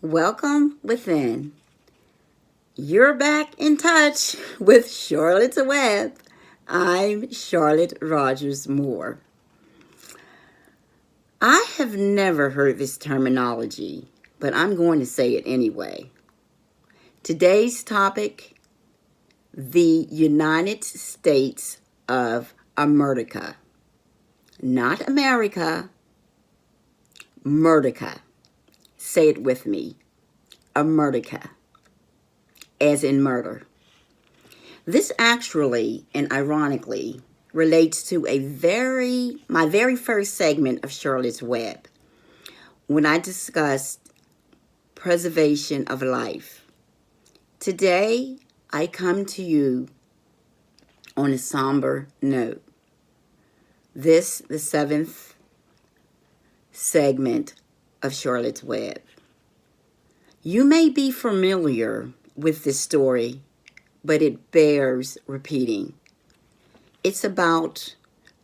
Welcome within. You're back in touch with Charlotte's Web. I'm Charlotte Rogers Moore. I have never heard this terminology, but I'm going to say it anyway. Today's topic, the United States of America. Not America, Murdica. Say it with me, America, as in murder. This actually and ironically relates to my very first segment of Charlotte's Web when I discussed preservation of life. Today, I come to you on a somber note. This, the seventh segment of Charlotte's Web. You may be familiar with this story, but it bears repeating. It's about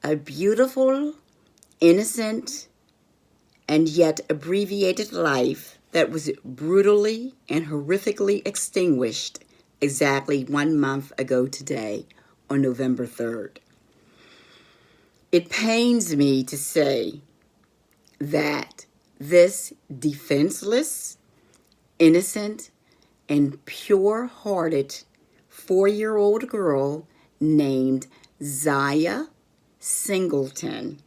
a beautiful, innocent, and yet abbreviated life that was brutally and horrifically extinguished exactly 1 month ago today, on November 3rd. It pains me to say that this defenseless, innocent, and pure-hearted 4-year-old girl named Zaya Singleton,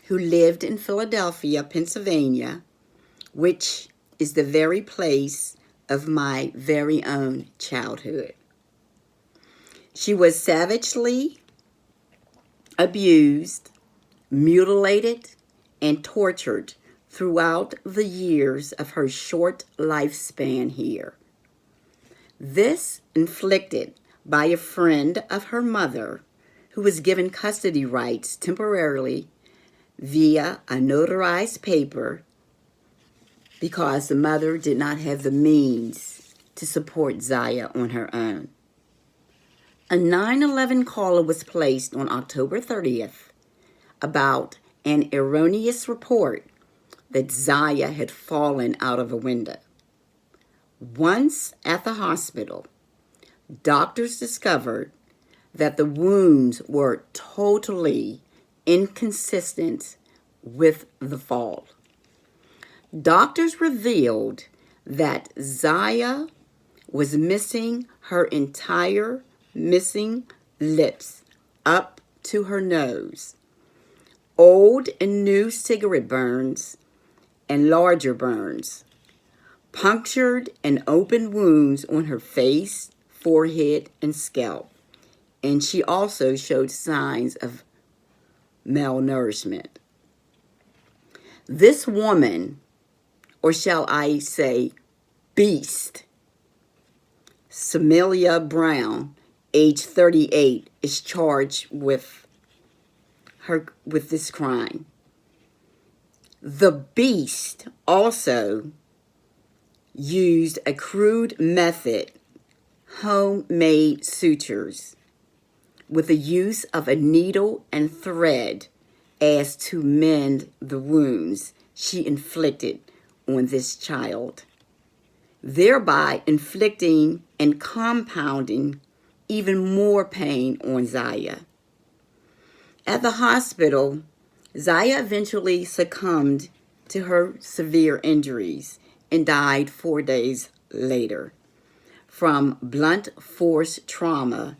who lived in Philadelphia, Pennsylvania, which is the very place of my very own childhood. She was savagely abused, mutilated, and tortured throughout the years of her short lifespan here. This inflicted by a friend of her mother who was given custody rights temporarily via a notarized paper because the mother did not have the means to support Zaya on her own. A 911 caller was placed on October 30th about an erroneous report that Zaya had fallen out of a window. Once at the hospital, doctors discovered that the wounds were totally inconsistent with the fall. Doctors revealed that Zaya was missing her entire missing lips up to her nose, old and new cigarette burns, and larger burns, punctured and open wounds on her face, forehead, and scalp. And she also showed signs of malnourishment. This woman, or shall I say beast, Samilia Brown, age 38, is charged with this crime. The beast also used a crude method, homemade sutures, with the use of a needle and thread as to mend the wounds she inflicted on this child, thereby inflicting and compounding even more pain on Zaya. At the hospital, Zaya eventually succumbed to her severe injuries and died 4 days later from blunt force trauma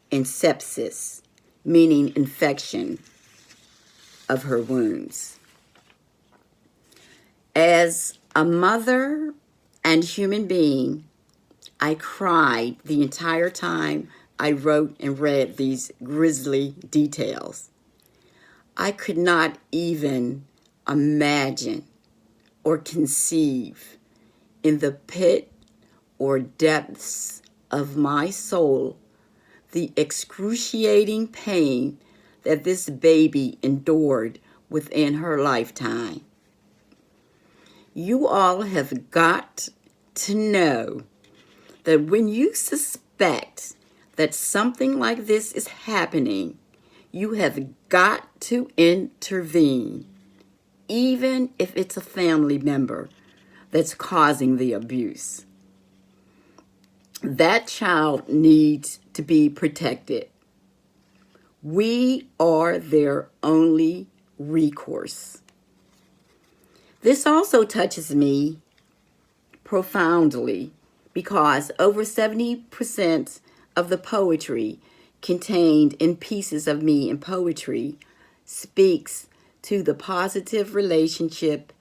and sepsis, meaning infection of her wounds. As a mother and human being, I cried the entire time I wrote and read these grisly details. I could not even imagine or conceive in the pit or depths of my soul the excruciating pain that this baby endured within her lifetime. You all have got to know that when you suspect that something like this is happening, you have got to intervene, even if it's a family member, that's causing the abuse. That child needs to be protected. We are their only recourse. This also touches me profoundly because over 70% of the poetry contained in Pieces of Me in Poetry speaks to the positive relationship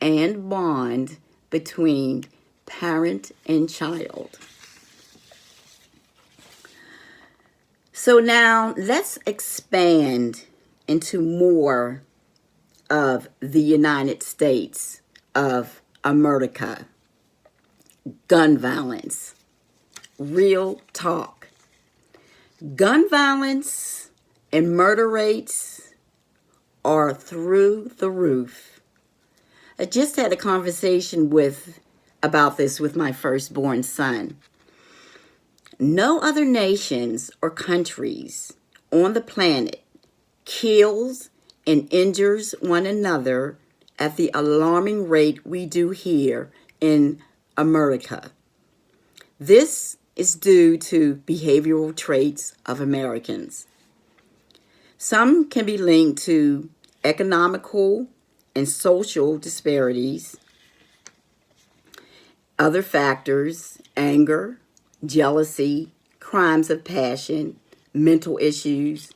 and bond between parent and child. So now let's expand into more of the United States of America. Gun violence. Real talk. Gun violence and murder rates are through the roof. I just had a conversation about this with my firstborn son. No other nations or countries on the planet kills and injures one another at the alarming rate we do here in America. This is due to behavioral traits of Americans. Some can be linked to economical and social disparities. Other factors: anger, jealousy, crimes of passion, mental issues,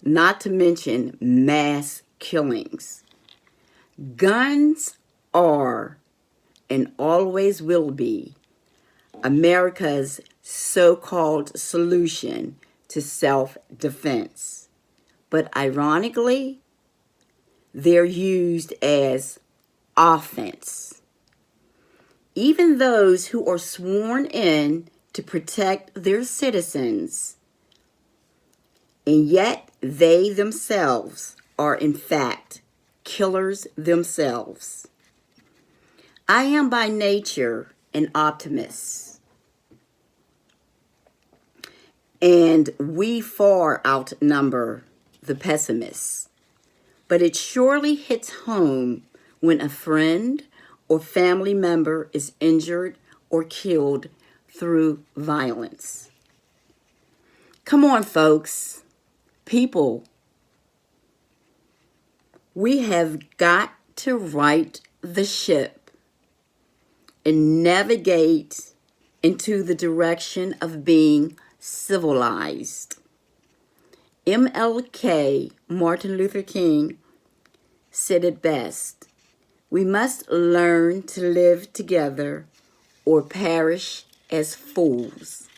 not to mention mass killings. Guns are and always will be America's so-called solution to self-defense. But ironically, they're used as offense. Even those who are sworn in to protect their citizens, and yet they themselves are in fact killers themselves. I am by nature an optimist, and we far outnumber the pessimists. But it surely hits home when a friend or family member is injured or killed through violence. Come on, folks. People, we have got to right the ship and navigate into the direction of being civilized. MLK, Martin Luther King, said it best: we must learn to live together or perish as fools.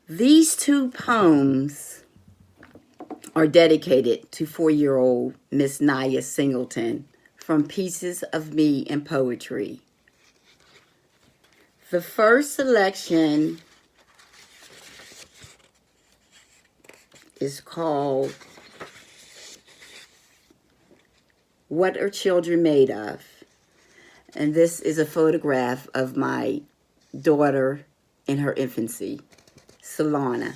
These two poems are dedicated to 4-year-old Miss Naya Singleton from Pieces of Me in Poetry. The first selection is called What Are Children Made Of? And this is a photograph of my daughter in her infancy, Solana.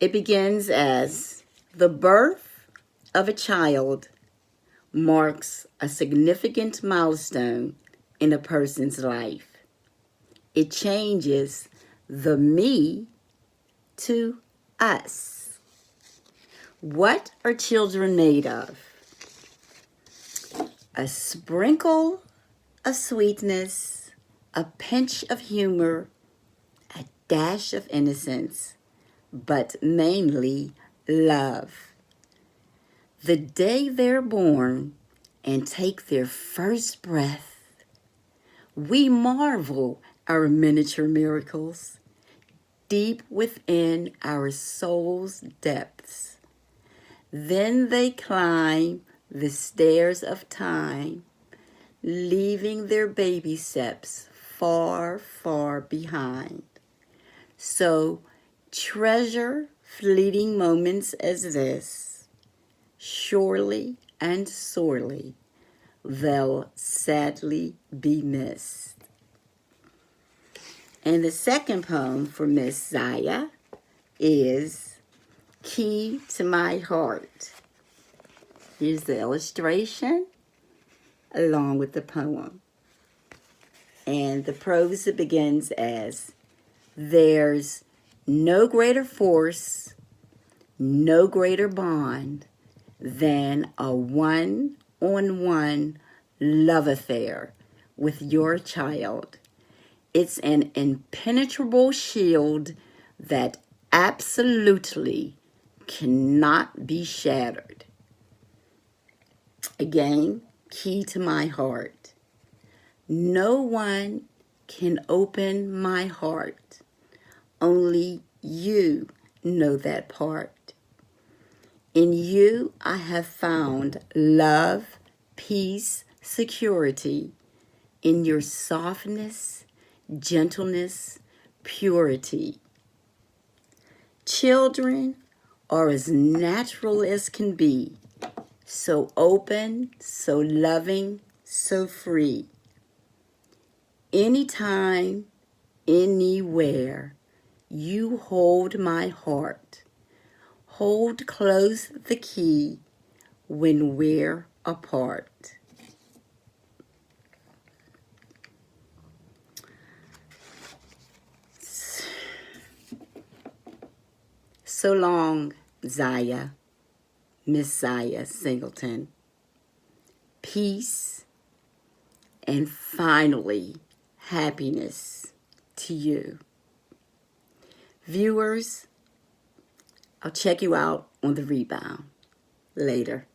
It begins as: the birth of a child marks a significant milestone in a person's life. It changes the me to us. What are children made of? A sprinkle of sweetness, a pinch of humor, a dash of innocence, but mainly love. The day they're born and take their first breath, we marvel our miniature miracles deep within our soul's depths. Then they climb the stairs of time, leaving their baby steps far, far behind. So treasure fleeting moments as this. Surely and sorely they'll sadly be missed. And the second poem for Miss Zaya is Key to My Heart. Here's the illustration along with the poem. And the prose begins as, there's no greater force, no greater bond than a one-on-one love affair with your child. It's an impenetrable shield that absolutely cannot be shattered. Again, key to my heart. No one can open my heart. Only you know that part. In you, I have found love, peace, security. In your softness, gentleness, purity. Children are as natural as can be, so open, so loving, so free. Anytime, anywhere, you hold my heart. Hold close the key when we're apart. So long, Zaya, Miss Zaya Singleton. Peace and finally happiness to you. Viewers, I'll check you out on the rebound later.